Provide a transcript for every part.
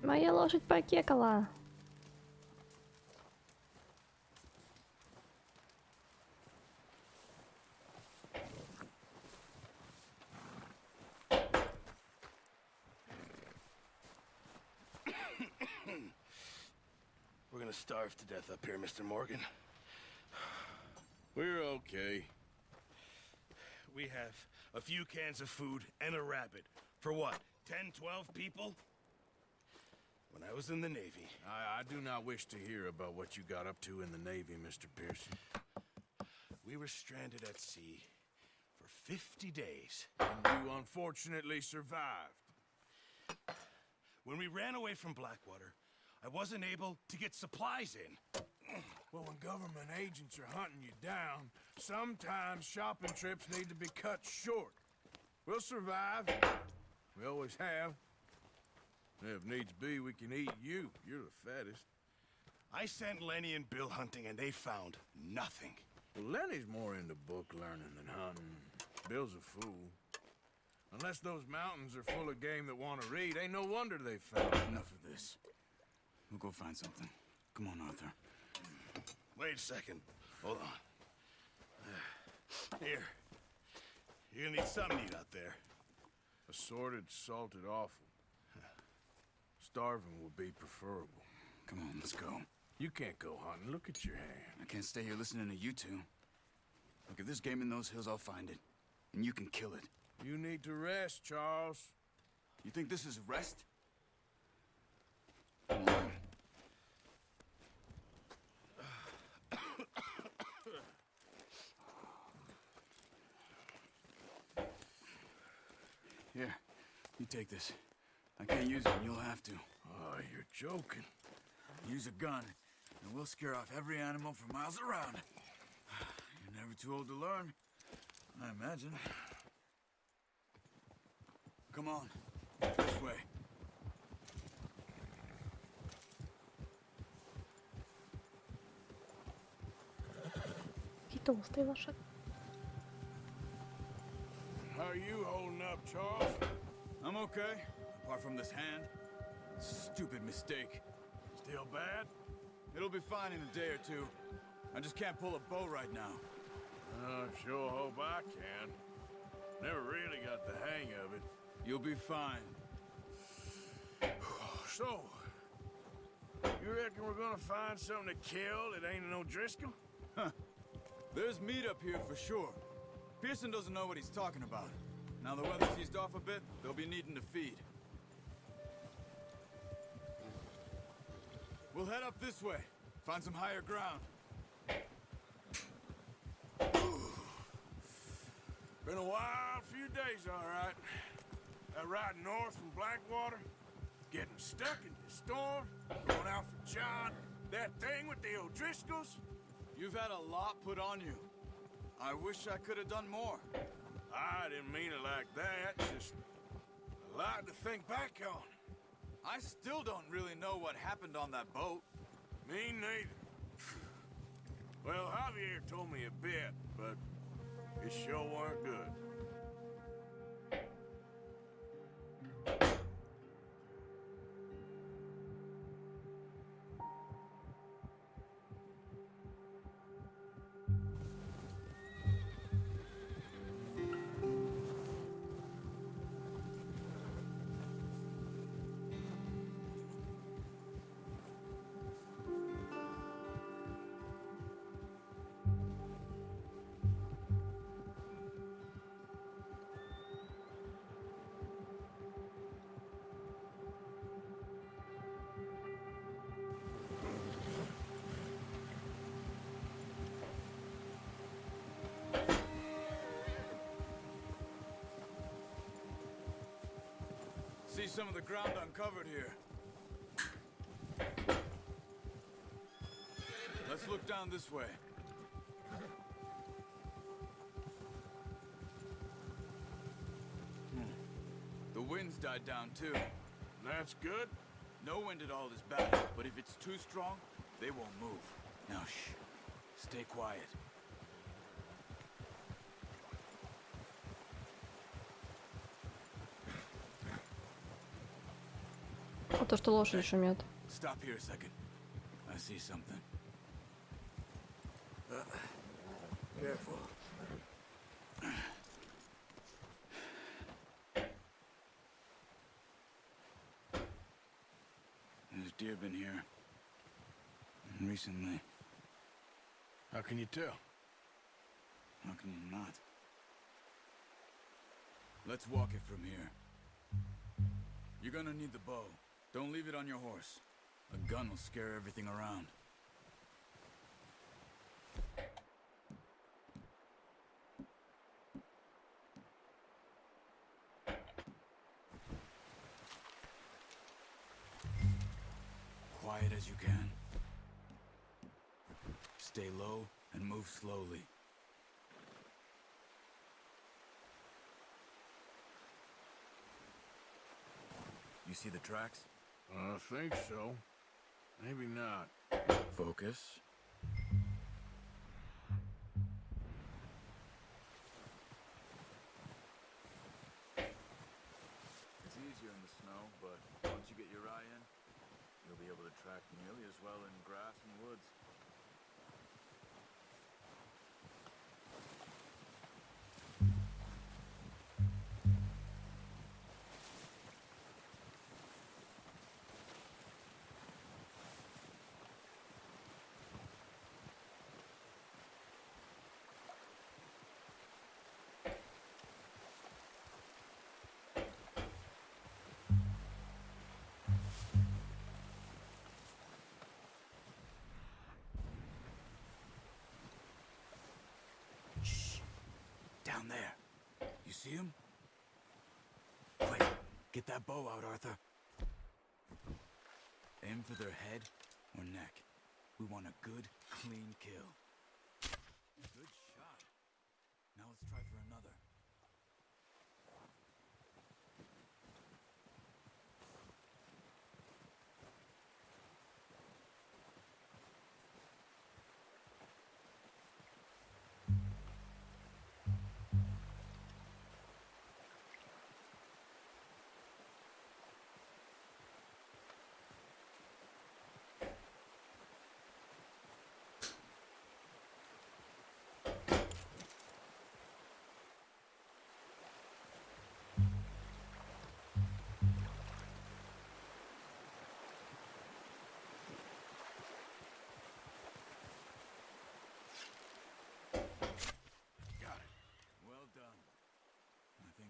Моя лошадь покекала. We're gonna starve to death up here, Mr. Morgan. We're okay. We have a few cans of food and a rabbit. For what, 10, 12 people? When I was in the Navy... I do not wish to hear about what you got up to in the Navy, Mr. Pearson. We were stranded at sea for 50 days. And you unfortunately survived. When we ran away from Blackwater, I wasn't able to get supplies in. Well, when government agents are hunting you down, sometimes shopping trips need to be cut short. We'll survive. We always have. If needs be, we can eat you. You're the fattest. I sent Lenny and Bill hunting, and they found nothing. Well, Lenny's more into book learning than hunting. Bill's a fool. Unless those mountains are full of game that want to read, ain't no wonder they found Enough of this. We'll go find something. Come on, Arthur. Wait a second. Hold on. Here. You're gonna need something to eat out there. assorted, salted offal. Starving would be preferable. Come on, let's go. You can't go hunting. Look at your hand. I can't stay here listening to you two. Look, if there's game in those hills, I'll find it. And you can kill it. You need to rest, Charles. You think this is rest? Come on. Here, you take this. I can't use it, and you'll have to. Oh, you're joking. Use a gun, and we'll scare off every animal for miles around. You're never too old to learn, I imagine. Come on, this way. Какие толстые лошадки. How are you holding up, Charles? I'm okay, apart from this hand. Stupid mistake. Still bad? It'll be fine in a day or two. I just can't pull a bow right now. I sure hope I can. Never really got the hang of it. You'll be fine. So, you reckon we're gonna find something to kill that ain't no Driscoll? Huh. There's meat up here for sure. Pearson doesn't know what he's talking about. Now the weather's eased off a bit, they'll be needing to feed. We'll head up this way. Find some higher ground. Been a wild few days, all right. That ride north from Blackwater, getting stuck in the storm, going out for John, that thing with the O'Driscolls. You've had a lot put on you. I wish I could have done more. I didn't mean it like that, just a lot to think back on. I still don't really know what happened on that boat. Me neither. Well, Javier told me a bit, but it sure weren't good. See some of the ground uncovered here. Let's look down this way. The wind's died down too. That's good. No wind at all is bad, but if it's too strong, they won't move. Now shh, stay quiet. А то, что лошадь шумят. Stop here a second. I see something. Careful. There's deer been here. Recently. How can you tell? How can you not? Let's walk it from here. You're gonna need the bow. Don't leave it on your horse. A gun will scare everything around. Quiet as you can. Stay low and move slowly. You see the tracks? I think so. Maybe not. Focus. It's easier in the snow, but once you get your eye in, you'll be able to track nearly as well in grass and woods. Down there. You see him? Quick, get that bow out, Arthur. Aim for their head or neck. We want a good, clean kill. Good shot. Now let's try for another.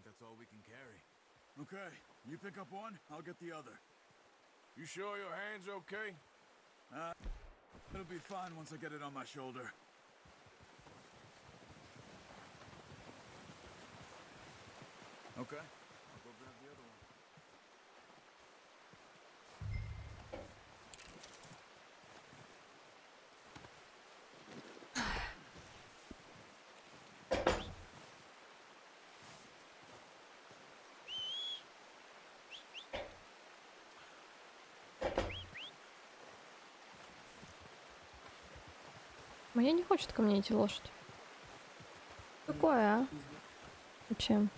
That's all we can carry. Okay, you pick up one, I'll get the other. You sure your hand's okay? It'll be fine once I get it on my shoulder. Okay, I'll go grab the other one. Моя не хочет ко мне идти лошадь. Какое, а? Зачем?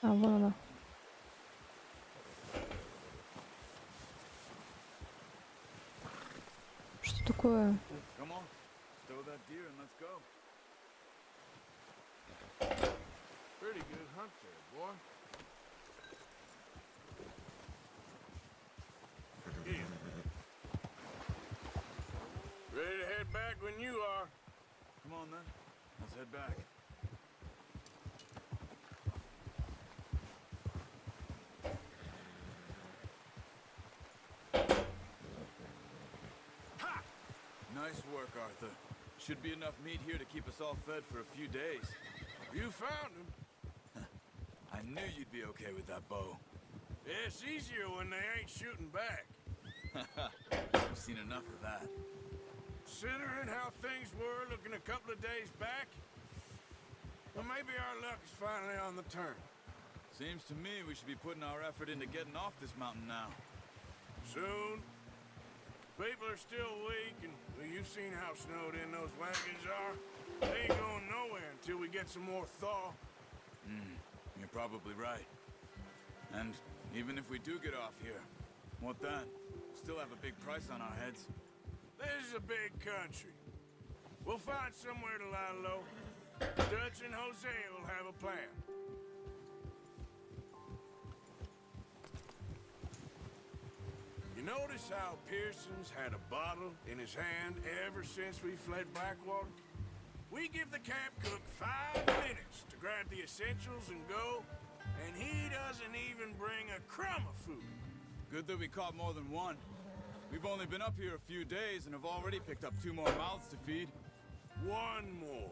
А, вон она. Что такое? Come on, stow that deer and let's go. Pretty good hunt there, boy. Yeah. Ready to head back when you are. Come on then, let's head back. Ha! Nice work, Arthur. Should be enough meat here to keep us all fed for a few days. You found him. I knew you'd be okay with that bow. Yeah, it's easier when they ain't shooting back. I've seen enough of that. Considering how things were looking a couple of days back, well, maybe our luck is finally on the turn. Seems to me we should be putting our effort into getting off this mountain now. Soon. People are still weak, and well, you've seen how snowed in those wagons are. They ain't going nowhere until we get some more thaw. You're probably right. And even if we do get off here, what then? Still have a big price on our heads. This is a big country. We'll find somewhere to lie low. Dutch and Jose will have a plan. You notice how Pearson's had a bottle in his hand ever since we fled Blackwater? We give the camp cook 5 minutes to grab the essentials and go, and he doesn't even bring a crumb of food. Good that we caught more than one. We've only been up here a few days and have already picked up 2 more mouths to feed. One more.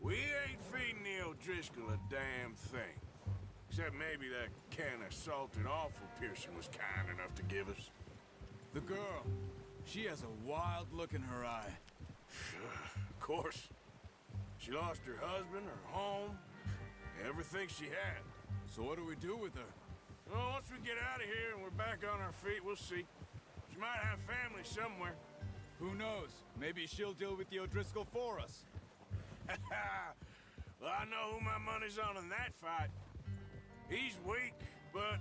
We ain't feeding the O'Driscoll a damn thing. Except maybe that can of salted offal Pearson was kind enough to give us. The girl, she has a wild look in her eye. Of course. She lost her husband, her home, everything she had. So what do we do with her? Well, once we get out of here and we're back on our feet, we'll see. She might have family somewhere. Who knows? Maybe she'll deal with the O'Driscoll for us. Well, I know who my money's on in that fight. He's weak, but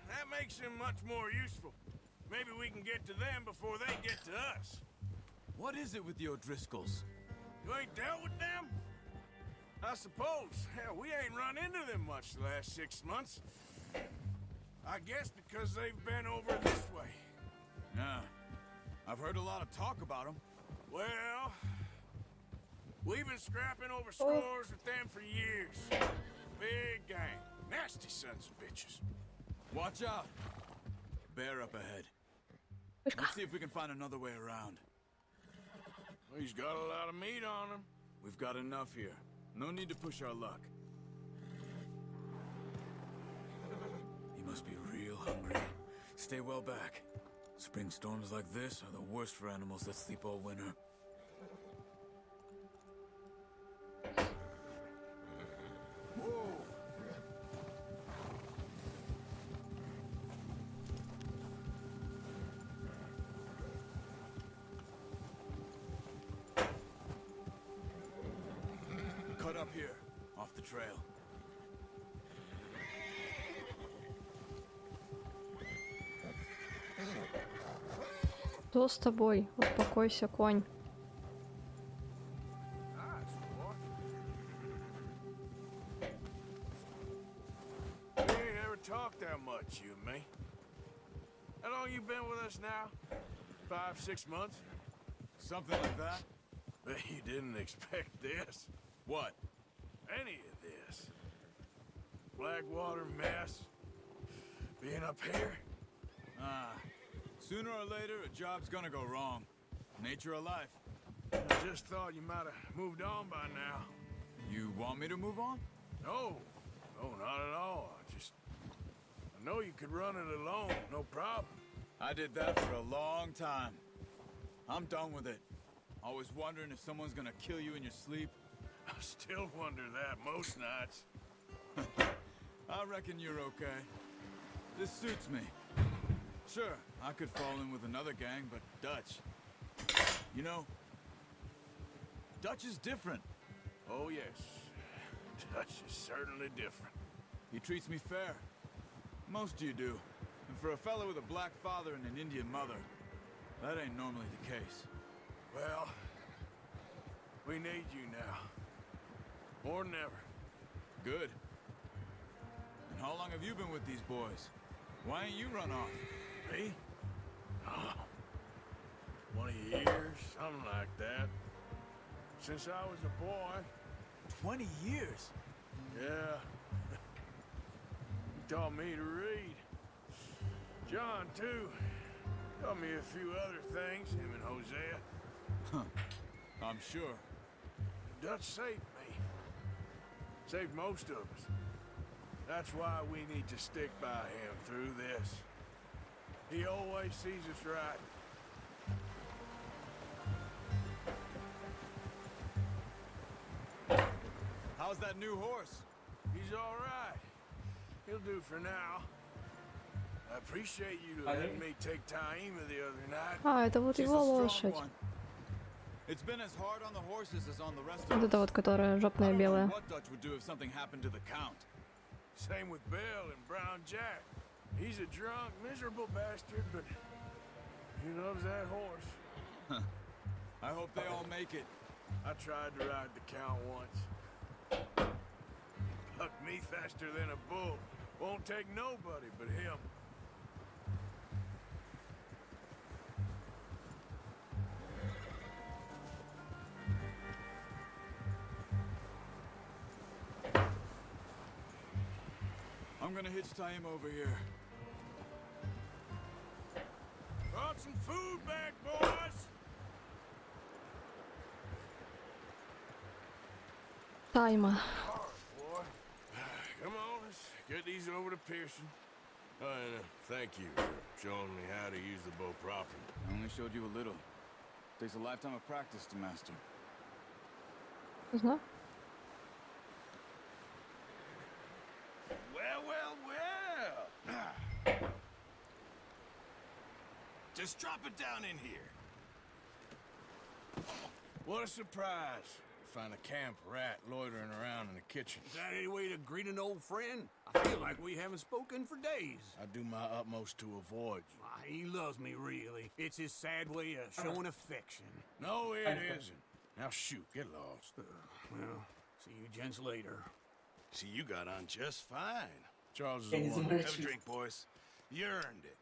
that makes him much more useful. Maybe we can get to them before they get to us. What is it with the O'Driscolls? You ain't dealt with them? I suppose. Hell, we ain't run into them much the last 6 months. I guess because they've been over this way. Yeah. I've heard a lot of talk about them. Well, we've been scrapping over scores with them for years. Big gang. Nasty sons of bitches. Watch out. Bear up ahead. Let's see if we can find another way around. Well, he's got a lot of meat on him. We've got enough here. No need to push our luck. He must be real hungry. Stay well back. Spring storms like this are the worst for animals that sleep all winter. Whoa! Cut up here, off the trail. Что с тобой? Успокойся, конь. Nice, boy. We ain't ever talked that much, you and me. How long you been with us now? 5, 6 months? Something like that? Bet you didn't expect this. What? Any of this. Blackwater mess. Being up here. Sooner or later, a job's gonna go wrong. Nature of life. I just thought you might have moved on by now. You want me to move on? No. No, not at all. I know you could run it alone, no problem. I did that for a long time. I'm done with it. Always wondering if someone's gonna kill you in your sleep. I still wonder that most nights. I reckon you're okay. This suits me. Sure, I could fall in with another gang, but Dutch... You know, Dutch is different. Oh, yes. Dutch is certainly different. He treats me fair. Most of you do. And for a fellow with a black father and an Indian mother, that ain't normally the case. Well, we need you now. More than ever. Good. And how long have you been with these boys? Why ain't you run off? Me? Oh, 20 years, something like that. Since I was a boy. 20 years? Yeah. He taught me to read. John, too. Taught me a few other things, him and Hosea. Huh. I'm sure. Dutch saved me. Saved most of us. That's why we need to stick by him through this. He always sees us right. How's that new horse? He's all right. He'll do for now. I appreciate you letting me take Taima the other night. А, это вот She's его a strong лошадь. one. It's been as hard on the horses as on the rest Вот of это us. вот, которая I жопная don't know белая. what Dutch would do if something happened to the Count. Same with Bill and Brown Jack. He's a drunk, miserable bastard, but he loves that horse. I hope they all make it. I tried to ride the Count once. Bucked me faster than a bull. Won't take nobody but him. I'm gonna hitch time over here. Brought some food back, boys! Тайма. All right, boy. Come on, let's get these over to Pearson. Oh, and thank you for showing me how to use the bow properly. I only showed you a little. Takes a lifetime of practice to master. Знаю. Well, well, well. Just drop it down in here. What a surprise. Find a camp rat loitering around in the kitchen. Is that any way to greet an old friend? I feel like we haven't spoken for days. I do my utmost to avoid you. Why, he loves me, really. It's his sad way of showing affection. No, it isn't. Now shoot, get lost. Well, see you gents later. See, you got on just fine. Charles is a woman. Have a drink, boys. You earned it.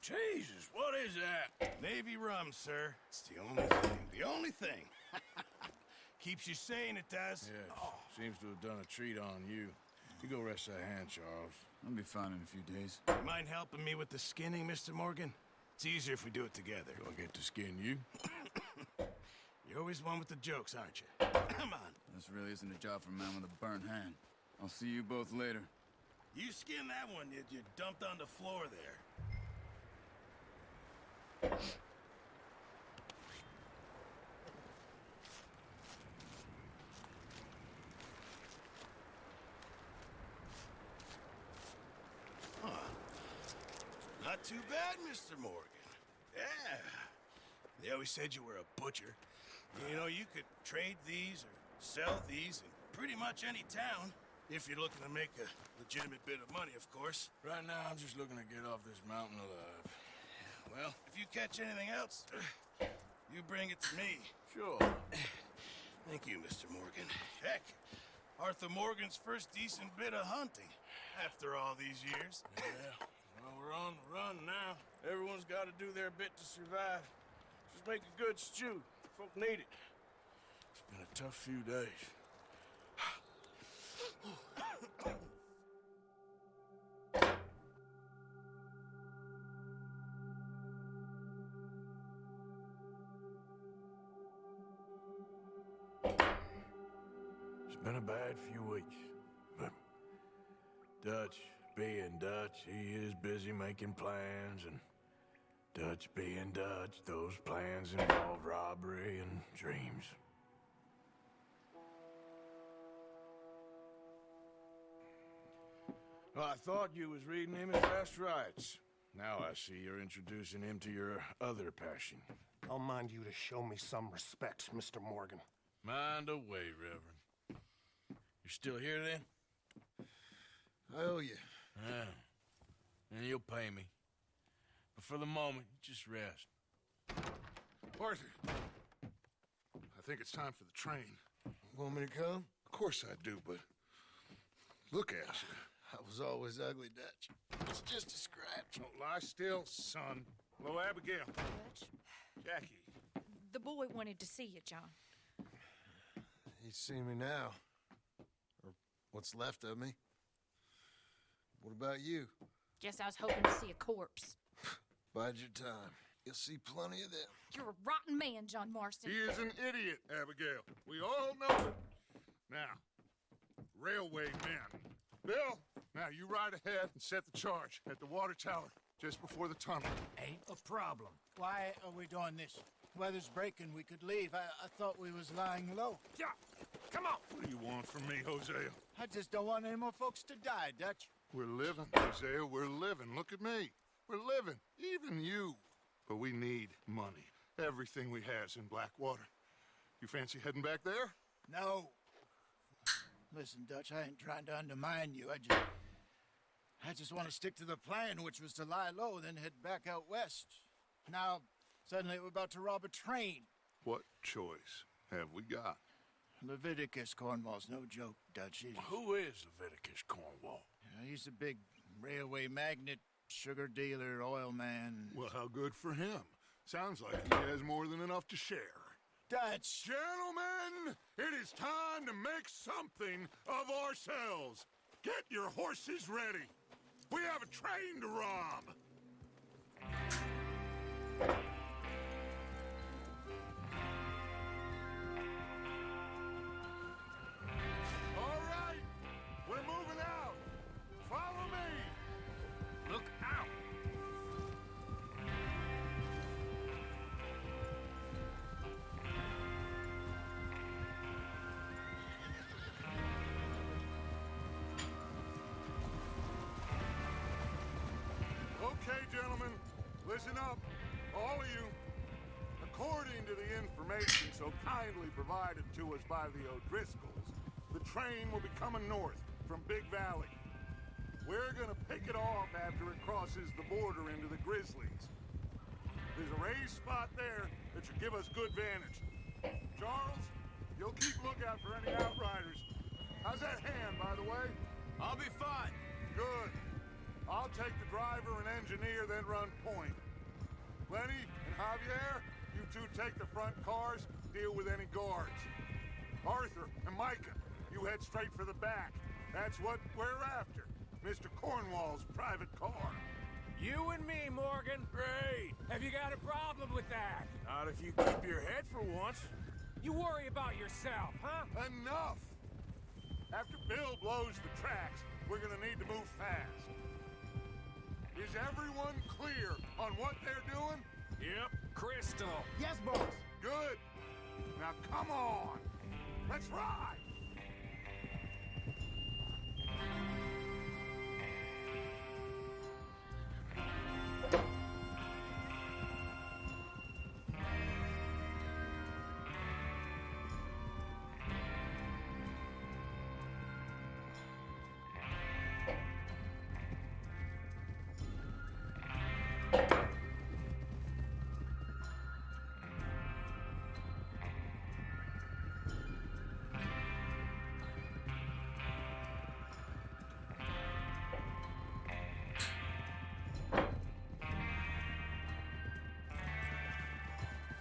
Jesus, what is that? Navy rum, sir. It's the only thing. The only thing. Keeps you sane, it does. Yes, seems to have done a treat on you. You go rest that hand, Charles. I'll be fine in a few days. Mind helping me with the skinning, Mr. Morgan? It's easier if we do it together. Do I get to skin you? You're always one with the jokes, aren't you? Come on. This really isn't a job for a man with a burnt hand. I'll see you both later. You skinned that one you dumped on the floor there. Not too bad, Mr. Morgan. Yeah. They always said you were a butcher. You know, you could trade these or sell these in pretty much any town. If you're looking to make a legitimate bit of money, of course. Right now, I'm just looking to get off this mountain alive. Well, if you catch anything else, you bring it to me. Sure. Thank you, Mr. Morgan. Heck, Arthur Morgan's first decent bit of hunting after all these years. Yeah. Well, we're on the run now. Everyone's got to do their bit to survive. Just make a good stew. Folk need it. It's been a tough few days. It's been a bad few weeks, but Dutch being Dutch, he is busy making plans, and Dutch being Dutch, those plans involve robbery and dreams. Well, I thought you was reading him his last rites. Now I see you're introducing him to your other passion. I'll mind you to show me some respect, Mr. Morgan. Mind away, Reverend. You're still here, then? I owe you. Yeah. And you'll pay me. But for the moment, just rest. Arthur, I think it's time for the train. Want me to come? Of course I do, but look at you. I was always ugly, Dutch. It's just a scratch. Don't lie still, son. Hello, Abigail. Dutch, Jackie. the boy wanted to see you, John. He's seen me now. Or what's left of me. What about you? Guess I was hoping to see a corpse. Bide your time. You'll see plenty of them. You're a rotten man, John Marston. He is an idiot, Abigail. We all know it. Now, railway men. Bill, now you ride ahead and set the charge at the water tower just before the tunnel. Ain't a problem. Why are we doing this? Weather's breaking. We could leave. I thought we was lying low. Yeah, come on. What do you want from me, Hosea? I just don't want any more folks to die, Dutch. We're living, Hosea. We're living. Look at me. We're living. Even you. But we need money. Everything we has in Blackwater. You fancy heading back there? No. Listen, Dutch, I ain't trying to undermine you. I just want to stick to the plan, which was to lie low, then head back out west. Now, suddenly we're about to rob a train. What choice have we got? Leviticus Cornwall's no joke, Dutch. Who is Leviticus Cornwall? He's a big railway magnate, sugar dealer, oil man. Well, how good for him. Sounds like he has more than enough to share. Dutch! Gentlemen, it is time to make something of ourselves. Get your horses ready. We have a train to rob. All right, we're moving out. Follow me. Look out! Okay, gentlemen, listen up, all of you. According to the information so kindly provided to us by the O'Driscolls, the train will be coming north from Big Valley. We're gonna pick it off after it crosses the border into the Grizzlies. There's a raised spot there that should give us good vantage. Charles, you'll keep lookout for any outriders. How's that hand, by the way? I'll be fine. Good. I'll take the driver and engineer, then run point. Lenny and Javier, you two take the front cars, deal with any guards. Arthur and Micah, you head straight for the back. That's what we're after. Mr. Cornwall's private car. You and me, Morgan. Great. Have you got a problem with that? Not if you keep your head for once. You worry about yourself, huh? Enough! After Bill blows the tracks, we're gonna need to move fast. Is everyone clear on what they're doing? Yep. Crystal. Yes, boss! Good. Now come on. Let's ride.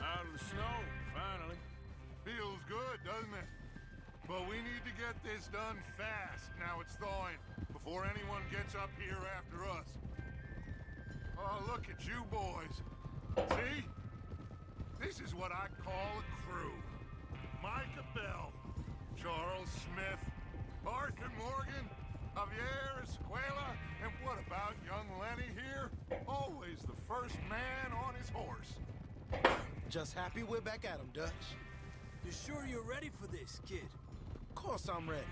Out of the snow, finally. Feels good, doesn't it? But we need to get this done fast now it's thawing, before anyone gets up here after us. Oh, look at you boys. See? This is what I call a crew. Micah Bell, Charles Smith, Arthur Morgan, Javier Escuela, and what about young Lenny here? Always the first man on his horse. Just happy we're back at 'em, Dutch. You sure you're ready for this, kid? Of course I'm ready.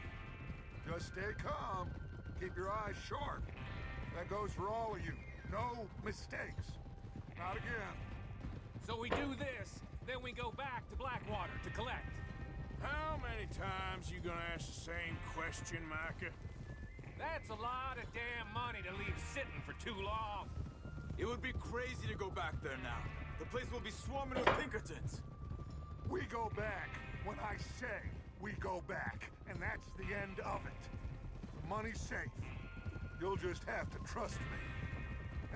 Just stay calm. Keep your eyes sharp. That goes for all of you. No mistakes. Not again. So we do this, then we go back to Blackwater to collect. How many times you gonna ask the same question, Micah? That's a lot of damn money to leave sitting for too long. It would be crazy to go back there now. The place will be swarming with Pinkertons. We go back when I say we go back, and that's the end of it. The money's safe. You'll just have to trust me.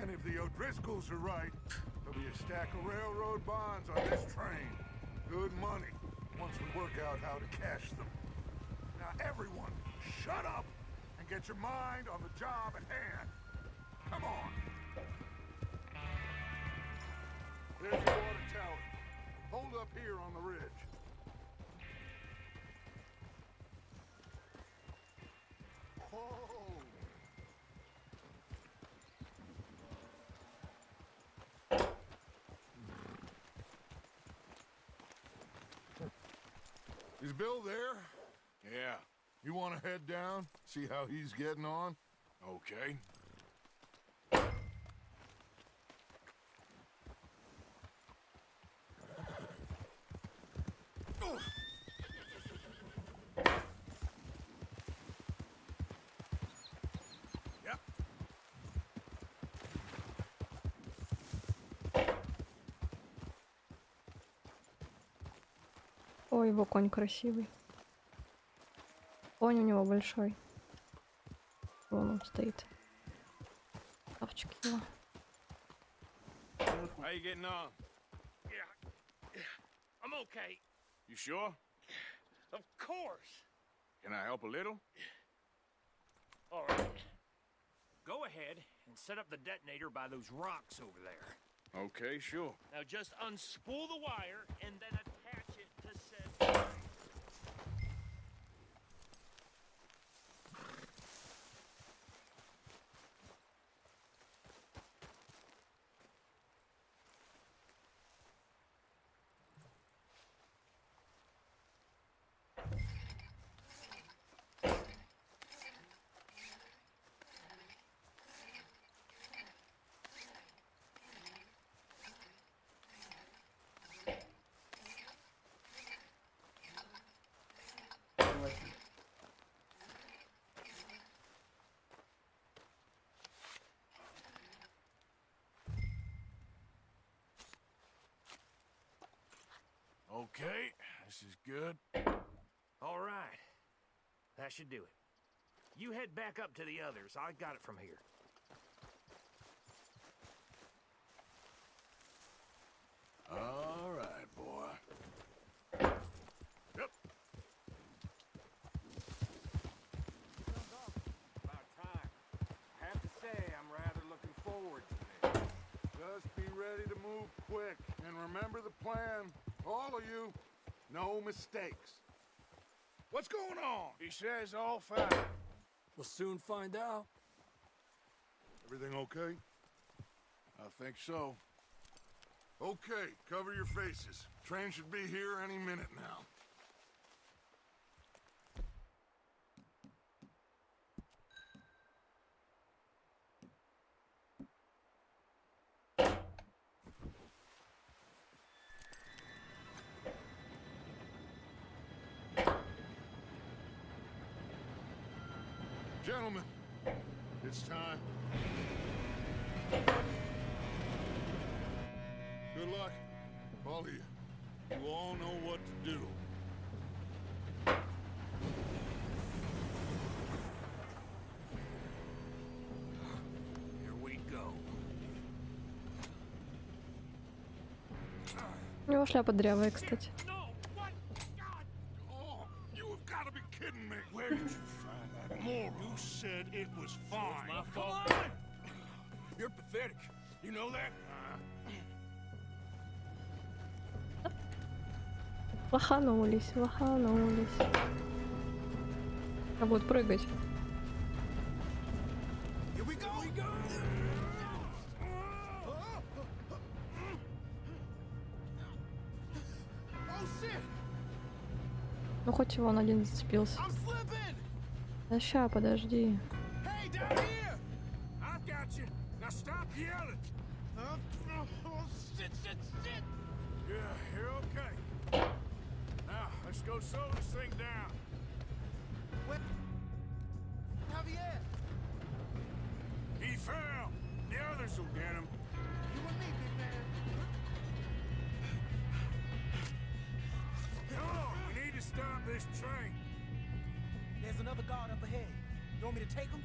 And if the O'Driscolls are right, there'll be a stack of railroad bonds on this train. Good money, once we work out how to cash them. Now everyone, shut up and get your mind on the job at hand. Come on. There's your water tower. Hold up here on the ridge. Whoa. Is Bill there? Yeah, You want to head down, see how he's getting on? okay. Ой, его конь красивый. Конь у него большой. Вон он стоит. Тапчик его. How you getting on? Yeah, I'm okay. You sure? Of course. Can I help a little? All right. Go ahead and set up the detonator by those rocks over there. Okay, sure. Now just unspool the wire and then attach it to said... Okay, this is good. All right. That should do it. You head back up to the others. I got it from here. All right, boy. Yep. About time. I have to say, I'm rather looking forward to this. Just be ready to move quick. And remember the plan. All of you, no mistakes. What's going on? He says all fine. We'll soon find out. Everything okay? I think so. Okay, cover your faces. Train should be here any minute now. Gentlemen, it's time. Good luck, all of you. You all know what to do. Here we go. У него шляпа дырявая, кстати. No! What? God! Oh, you have got to be kidding me. Where did you find that moral? You said it was fine. my fault. Come on! You're pathetic. You know that? Лоханулись, лоханулись. А будут прыгать. Here we go! Oh shit! Ну хоть его он один зацепился. I'm slipping! Да ща, подожди. Hey, down here! I've got you. Now stop yelling. Oh, shit, shit, shit! Yeah, you're okay. Now, let's go slow this thing down. Where? Javier! He fell. The others will get him. You and me, big man. Come on, we need to stop this train. There's another guard up ahead. You want me to take him?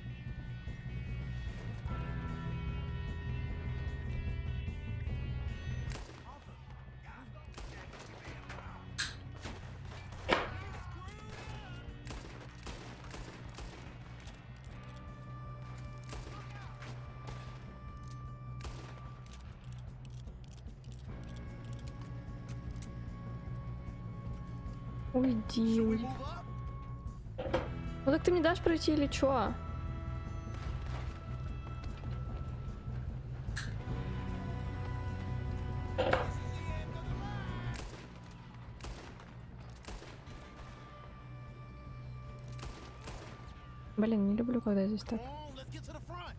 Уйди, уйди. Ну так ты мне дашь пройти или чё? Блин, не люблю, когда здесь так. Oh, let's get to the front.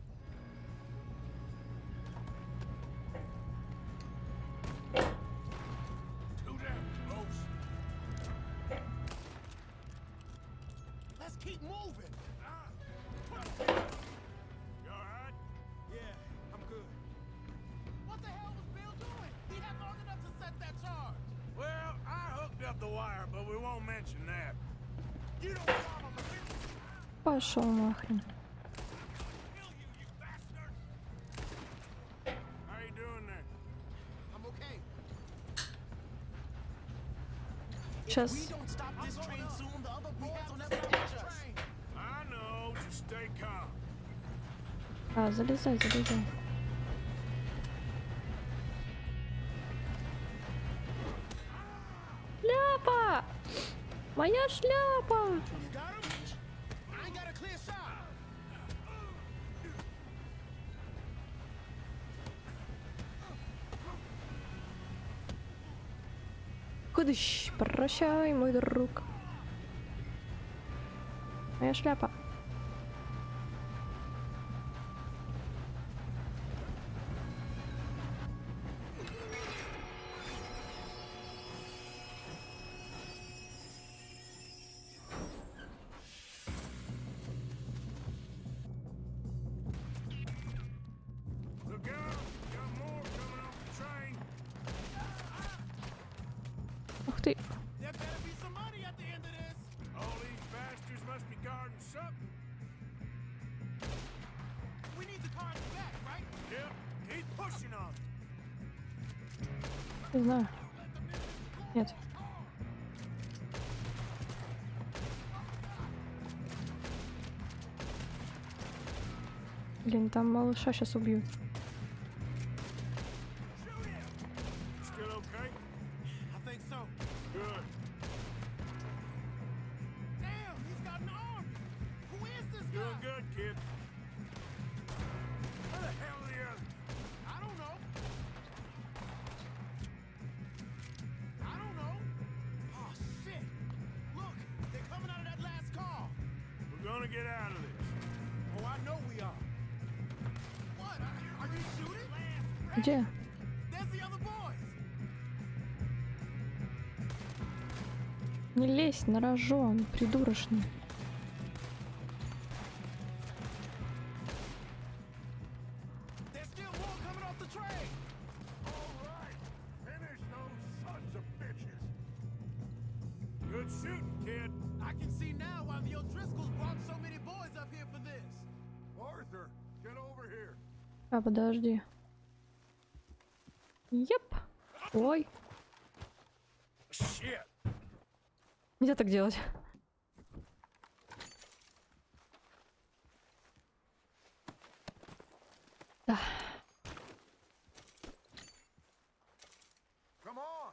Too damn close. Let's keep moving. You alright? Yeah, I'm good. What the hell was Bill doing? He had long enough to set that charge. Well, I hooked up the wire, but we won't mention that. Пошел нахрен. How you doing there? I'm okay. Сейчас. We don't stop this train soon, the other boys will never catch us. I know, just stay calm. А, залезай, залезай. Шляпа! Моя шляпа! You got him? I ain't got a clear shot. Кудыщ, прощай, мой друг. Моя шляпа. Look out! Got more coming off the train. Ух ты. There better be some money at the end of this. All these bastards must be guarding something. We need the cars back, right? Yep, keep pushing on. Не знаю. Нет. Блин, там малыша сейчас убьют. Still okay? I think so. Good. Damn, he's got an army. Who is this guy? Doing good, kid. Where the hell are the others? I don't know. I don't know. Oh, shit. Look, they're coming out of that last car. We're gonna get out of this. Oh, I know we are. What? Are you shooting? Где? There's the other boys. Не лезь на рожон, придурочный. There's still more coming off the train. All right, finish those sons of bitches. Good shooting, kid. I can see now why the O'Driscolls brought so many boys up here for this. Arthur, get over here. А, подожди. Еп. Ой. Shit. Нельзя так делать. Да. Come on.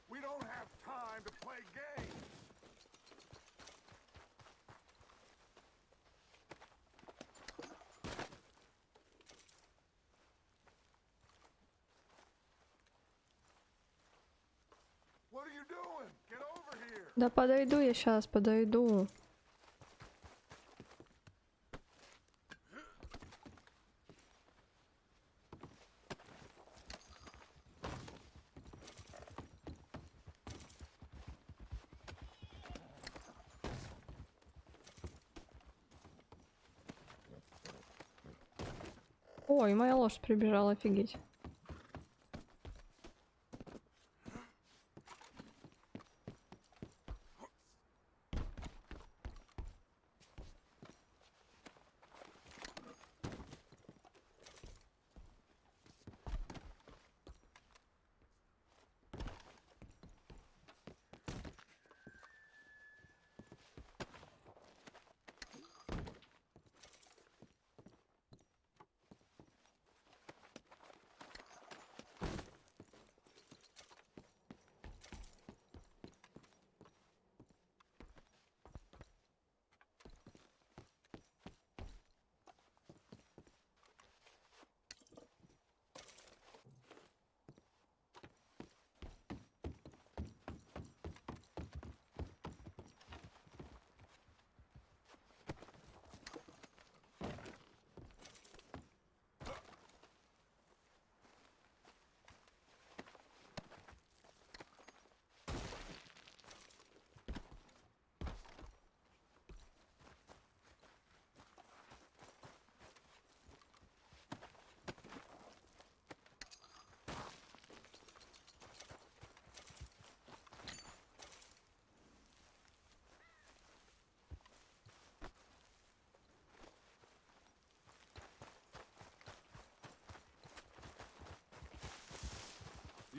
We don't have time to play games. What are you doing? Get over here. Да подойду я сейчас, подойду. Ой, моя лошадь прибежала, офигеть.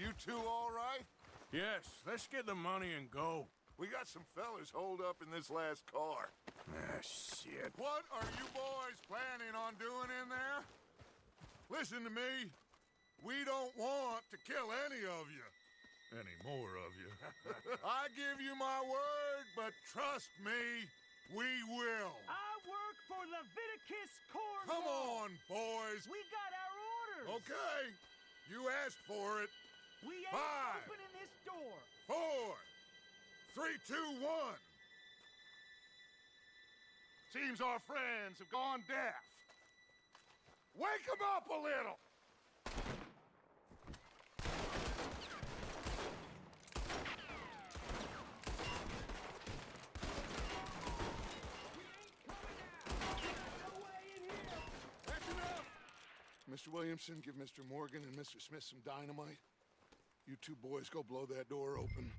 You two all right? Yes, let's get the money and go. We got some fellas holed up in this last car. Ah, shit. What are you boys planning on doing in there? Listen to me. We don't want to kill any of you. Any more of you. I give you my word, but trust me, we will. I work for Leviticus Cornwall. Come on, boys. We got our orders. Okay. You asked for it. We ain't 5, opening this door. 4, 3, 2, 1. Seems our friends have gone deaf. Wake them up a little. That's enough. Mr. Williamson, give Mr. Morgan and Mr. Smith some dynamite. You two boys go blow that door open.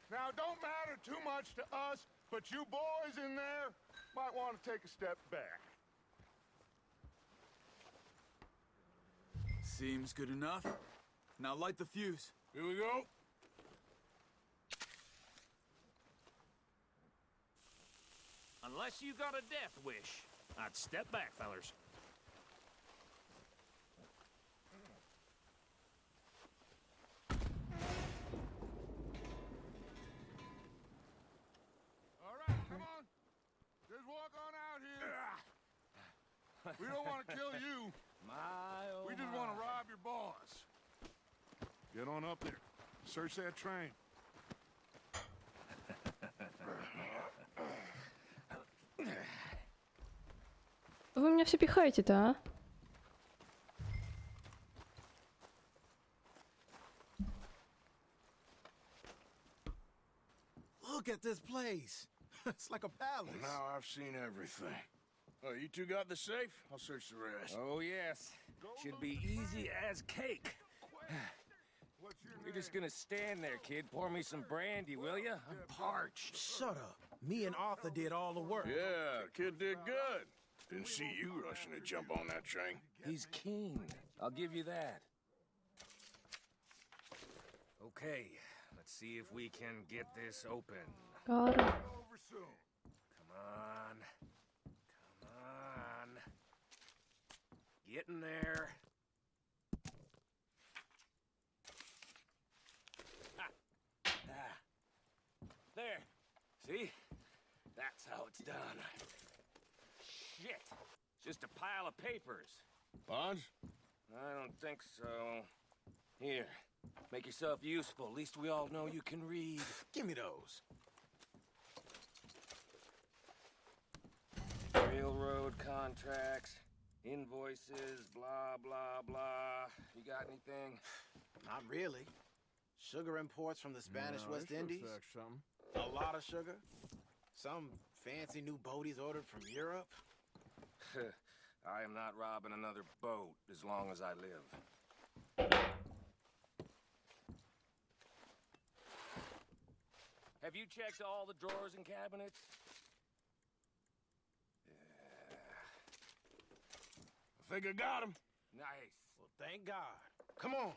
Now, don't matter too much to us, but you boys in there might want to take a step back. Seems good enough. Now light the fuse. Here we go. Unless you got a death wish, I'd step back, fellers. All right, come on. Just walk on out here. We don't want to kill you. We just want to rob your boss. Get on up there. Search that train. Вы меня все пихаете-то, а? Look at this place. It's like a palace. Now I've seen everything. Oh, you two got the safe? I'll search the rest. Oh, yes. Should be easy as cake. You're just gonna stand there, kid. Pour me some brandy, will ya? I'm parched. Shut up. Me and Arthur did all the work. Yeah, kid did good. Didn't see you rushing to jump on that train. He's keen. I'll give you that. Okay, let's see if we can get this open. Got it. Over soon. Come on. Come on. Get in there. There. See? That's how it's done. Shit. Just a pile of papers. Bonds? I don't think so. Here. Make yourself useful. At least we all know you can read. Give me those. Railroad contracts, invoices, blah, blah, blah. You got anything? Not really. Sugar imports from the Spanish West this looks Indies. like something. A lot of sugar. Some fancy new boaties ordered from Europe. I am not robbing another boat as long as I live. Have you checked all the drawers and cabinets? I think I got him. Nice. Well, thank God. Come on.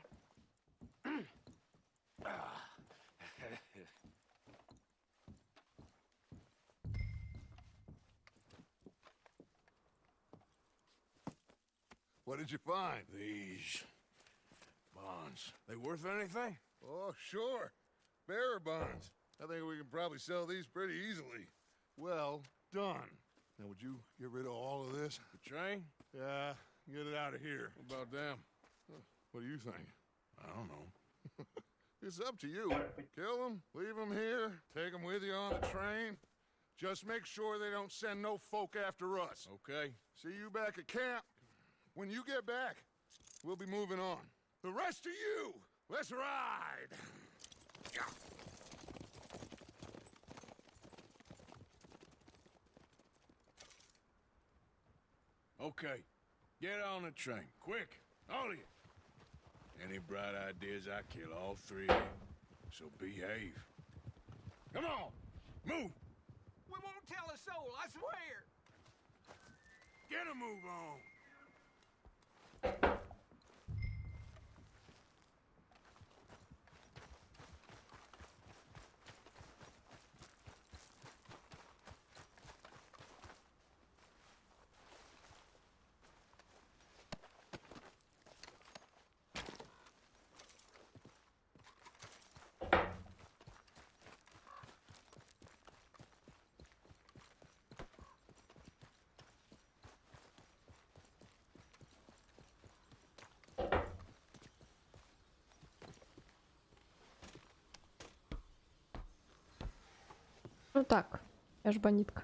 What did you find? These bonds. They worth anything? Oh, sure. Bearer bonds. I think we can probably sell these pretty easily. Well done. Now, would you get rid of all of this? The train? Yeah, get it out of here. What about them? What do you think? I don't know. It's up to you. Kill them, leave them here, take them with you on the train. Just make sure they don't send no folk after us. Okay. See you back at camp. When you get back, we'll be moving on. The rest of you, let's ride! Okay. Get on the train. Quick. All of you. Any bright ideas, I kill all three of you. So behave. Come on. Move. We won't tell a soul, I swear. Get a move on. Ну так, я ж бандитка.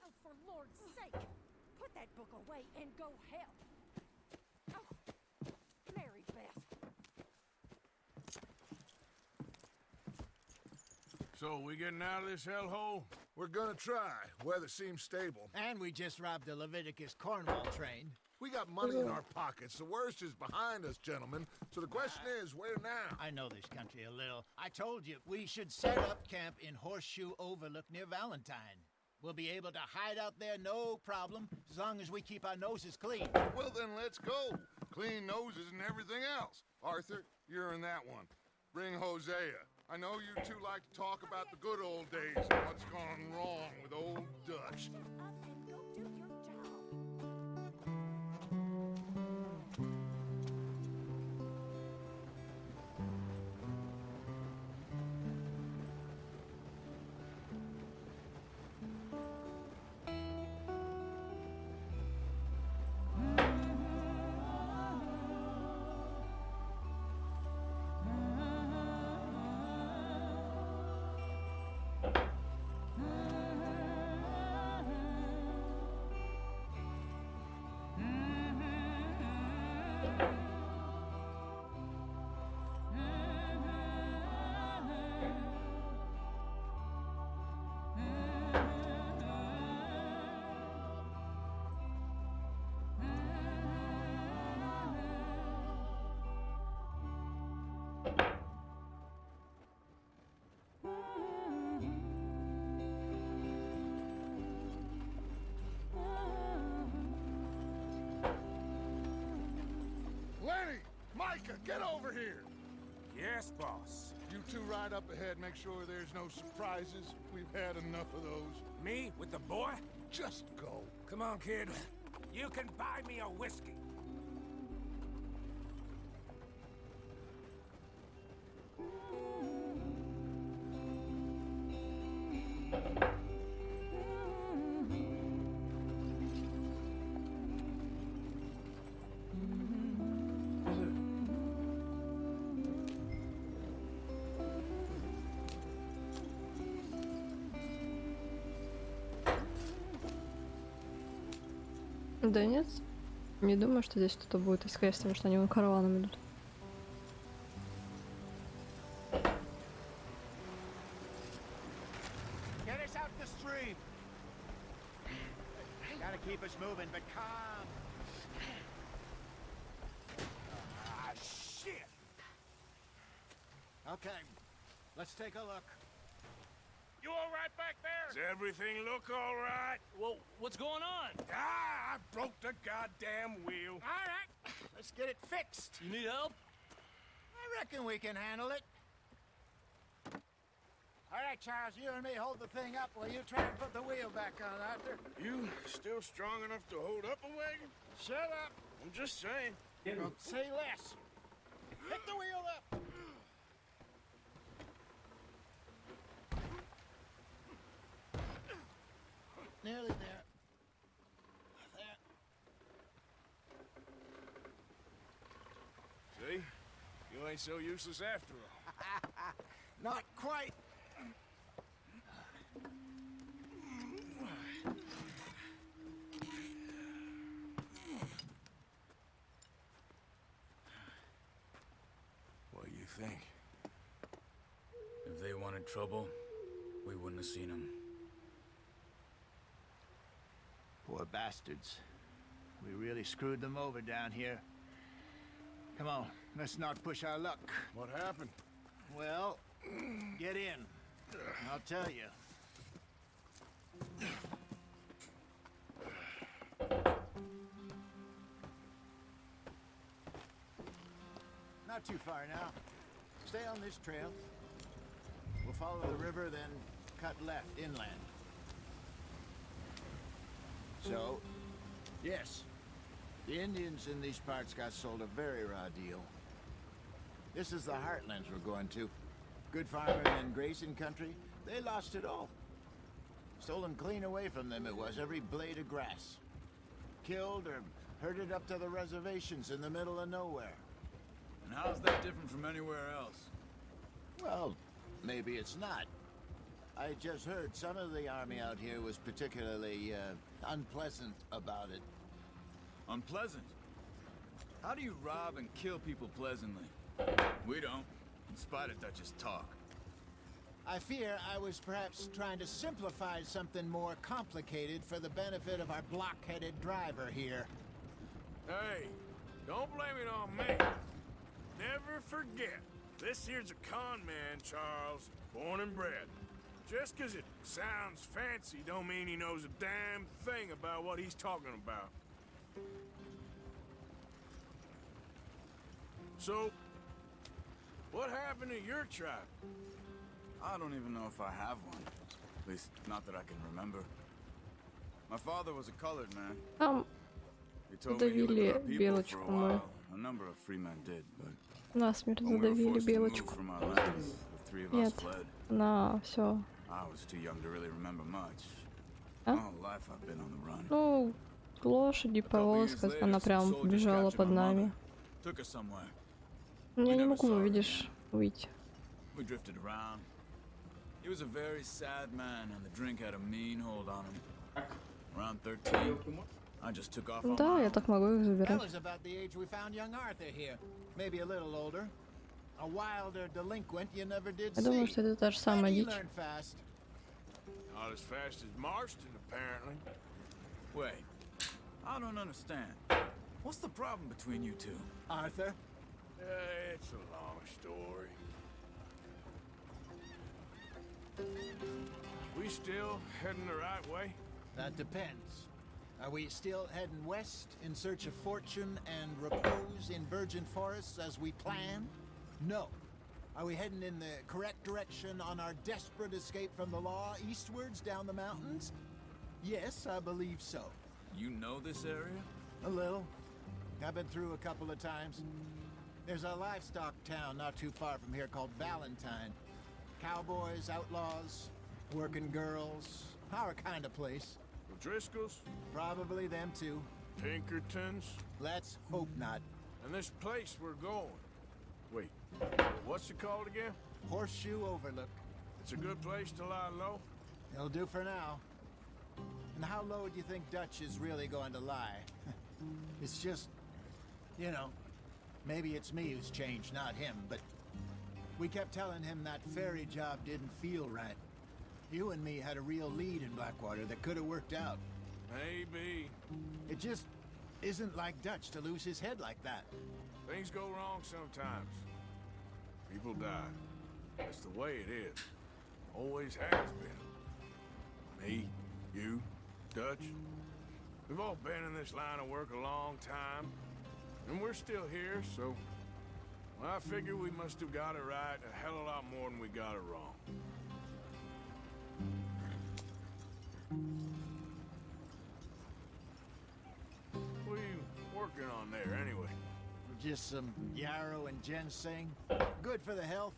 Oh, for Lord's sake, put that book away and go help. Oh, Mary Beth. So, we getting out of this hellhole? We're gonna try. Weather seems stable. And we just robbed the Leviticus Cornwall train. We got money in our pockets. The worst is behind us, gentlemen. So the question is, where now? I know this country a little. I told you, we should set up camp in Horseshoe Overlook near Valentine. We'll be able to hide out there, no problem, as long as we keep our noses clean. Well, then let's go. Clean noses and everything else. Arthur, you're in that one. Bring Hosea. I know you two like to talk about the good old days and what's gone wrong with old Dutch. Shut up and go do your job. Lenny! Micah, get over here! Yes, boss. You two ride up ahead, make sure there's no surprises. We've had enough of those. Me with the boy? Just go. Come on, kid. You can buy me a whiskey. Да нет, не думаю, что здесь кто-то будет искать, потому что они вон караваном идут. Get us out the stream. Gotta keep us moving, but calm. Ah, shit! Okay, let's take a look. You all right back there? Does everything look all right? Well, what's going on? Ah, I broke the goddamn wheel. All right, let's get it fixed. You need help? I reckon we can handle it. All right, Charles, you and me hold the thing up while you try and put the wheel back on, Arthur. You still strong enough to hold up a wagon? Shut up. I'm just saying. Say less. Pick the wheel up. Nearly there. See? You ain't so useless after all. Not quite. What do you think? If they wanted trouble, we wouldn't have seen them. Poor bastards. We really screwed them over down here. Come on, let's not push our luck. What happened? Well, get in. I'll tell you. Not too far now. Stay on this trail. We'll follow the river, then cut left inland. So, yes, the Indians in these parts got sold a very raw deal. This is the heartlands we're going to. Good farming and grazing country, they lost it all. Stolen clean away from them it was, every blade of grass. Killed or herded up to the reservations in the middle of nowhere. And how's that different from anywhere else? Well, maybe it's not. I just heard some of the army out here was particularly, unpleasant about it. Unpleasant? How do you rob and kill people pleasantly? We don't, in spite of Dutch's talk. I fear I was perhaps trying to simplify something more complicated for the benefit of our block-headed driver here. Hey, don't blame it on me. Never forget, this here's a con man, Charles, born and bred. Just 'cause it sounds fancy don't mean he knows a damn thing about what he's talking about. So, what happened to your tribe? I don't even know if I have one. At least, not that I can remember. My father was a colored man. He told me he looked at our people for a while. A number of free men did, but Насмерть when we were задавили forced to move белочку. from our lands, the three of us Нет, fled. она все. I was too young to really remember much. А? All life I've been on the run. Ну, лошади, повозка, она прям бежала под нами. Took us somewhere. Я не могу, видишь, выйти. We drifted around. He was a very sad man, and the drink had a mean hold on him. Around 13, I just took off on Да, my я own. так могу их That забирать. was about the age we found young Arthur here. Maybe a little older. A wilder delinquent you never did Я думаю, see. что это та же And самая he дичь. learned fast. Not as fast as Marston, apparently. Wait, I don't understand. What's the problem between you two? Arthur? It's a long story. We still heading the right way? That depends. Are we still heading west in search of fortune and repose in virgin forests as we planned? No. Are we heading in the correct direction on our desperate escape from the law eastwards down the mountains? Yes, I believe so. You know this area? A little. I've been through a couple of times. There's a livestock town not too far from here called Valentine. Cowboys, outlaws, working girls, our kind of place. The Driscolls? Probably them too. Pinkertons? Let's hope not. And this place we're going. Wait, what's it called again? Horseshoe Overlook. It's a good place to lie low? It'll do for now. And how low do you think Dutch is really going to lie? It's just, you know, maybe it's me who's changed, not him, but we kept telling him that ferry job didn't feel right. You and me had a real lead in Blackwater that could have worked out. Maybe. It just isn't like Dutch to lose his head like that. Things go wrong sometimes. People die. That's the way it is. Always has been. Me, you, Dutch. We've all been in this line of work a long time. And we're still here, so... Well, I figure we must have got it right a hell of a lot more than we got it wrong. What are you working on there, anyway? Just some yarrow and ginseng. Good for the health.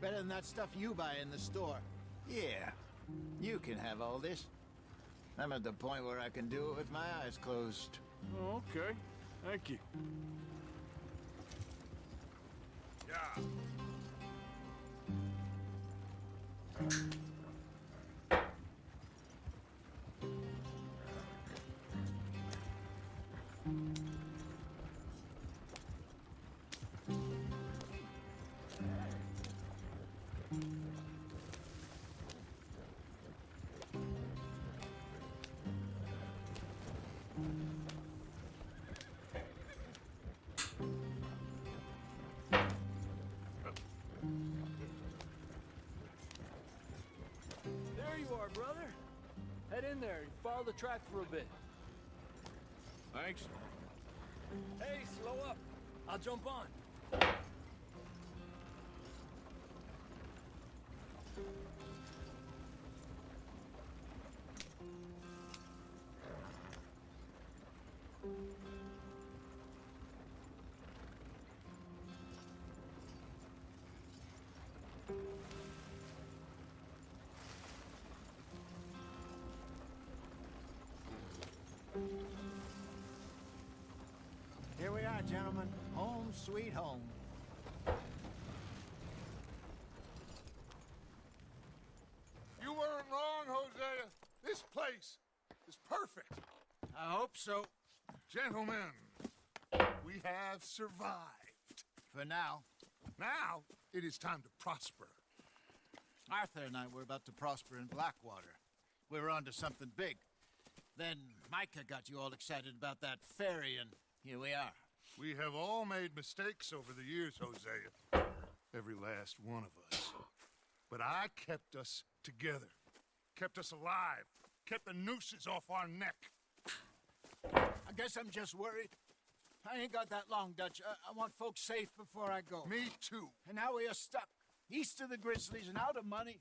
Better than that stuff you buy in the store. Yeah, you can have all this. I'm at the point where I can do it with my eyes closed. Oh, okay. Thank you. Yeah. There you are, brother. Head in there and follow the track for a bit. Thanks. Hey, slow up. I'll jump on. Here we are, gentlemen. Home sweet home. You weren't wrong, Hosea. This place is perfect. I hope so. Gentlemen, we have survived. For now. Now, it is time to prosper. Arthur and I were about to prosper in Blackwater. We were onto something big. Then Micah got you all excited about that ferry, and here we are. We have all made mistakes over the years, Hosea. Every last one of us. But I kept us together. Kept us alive. Kept the nooses off our neck. I guess I'm just worried. I ain't got that long, Dutch. I want folks safe before I go. Me too. And now we are stuck. East of the Grizzlies and out of money.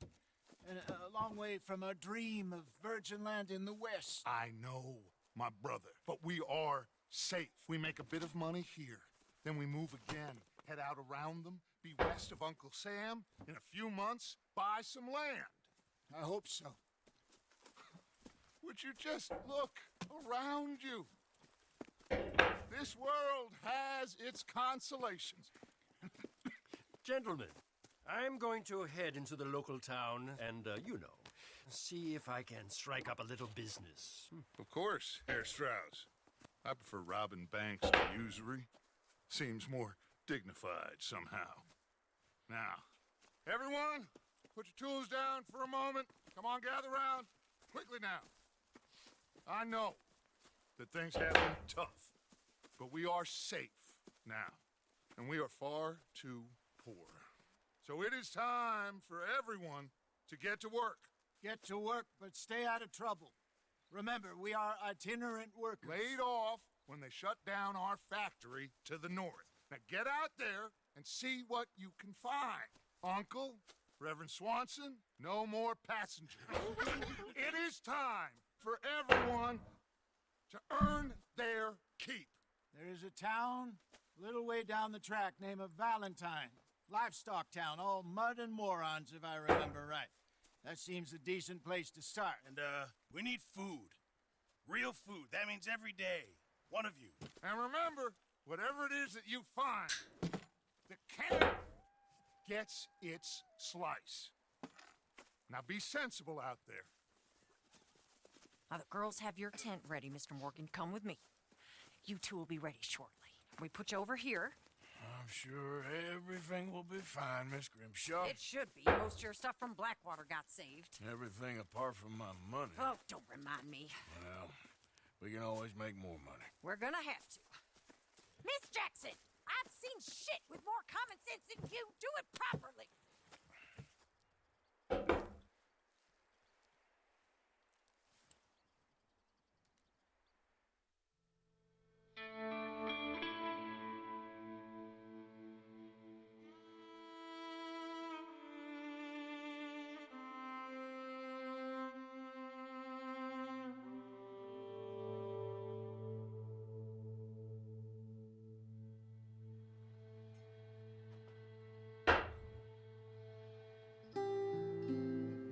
And a long way from our dream of virgin land in the west. I know, my brother. But we are safe. We make a bit of money here. Then we move again. Head out around them. Be west of Uncle Sam. In a few months, buy some land. I hope so. Would you just look around you? This world has its consolations. Gentlemen, I'm going to head into the local town and, see if I can strike up a little business. Of course, Herr Strauss. I prefer robbing banks to usury. Seems more dignified somehow. Now, everyone, put your tools down for a moment. Come on, gather round. Quickly now. I know that things have been tough, but we are safe now, and we are far too poor. So it is time for everyone to get to work. Get to work, but stay out of trouble. Remember, we are itinerant workers. Laid off when they shut down our factory to the north. Now get out there and see what you can find. Uncle, Reverend Swanson, no more passengers. It is time for everyone to earn their keep. There is a town a little way down the track named Valentine. Livestock town, all mud and morons, if I remember right. That seems a decent place to start. And, we need food. Real food. That means every day. One of you. And remember, whatever it is that you find, the camp gets its slice. Now be sensible out there. Now, the girls have your tent ready, Mr. Morgan. Come with me. You two will be ready shortly. We put you over here. I'm sure everything will be fine, Miss Grimshaw. It should be. Most of your stuff from Blackwater got saved. Everything apart from my money. Oh, don't remind me. Well, we can always make more money. We're gonna have to. Miss Jackson, I've seen shit with more common sense than you. Do it properly.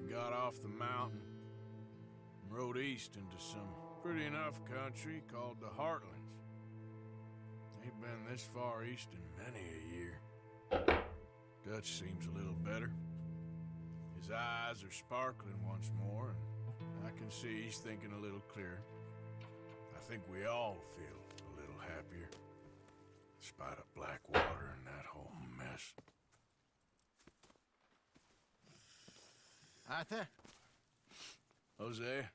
Got off the mountain and rode east into some pretty enough country called the Heartlands. Ain't been this far east in many a year. Dutch seems a little better. His eyes are sparkling once more, and I can see he's thinking a little clearer. I think we all feel a little happier, in spite of Blackwater and that whole mess. Arthur? Jose?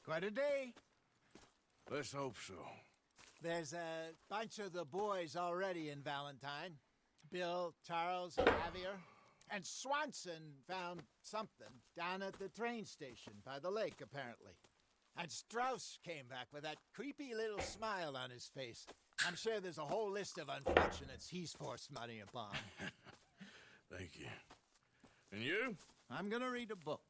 Quite a day. Let's hope so. There's a bunch of the boys already in Valentine. Bill, Charles, Javier. And Swanson found something down at the train station by the lake, apparently. And Strauss came back with that creepy little smile on his face. I'm sure there's a whole list of unfortunates he's forced money upon. Thank you. And you? I'm gonna read a book.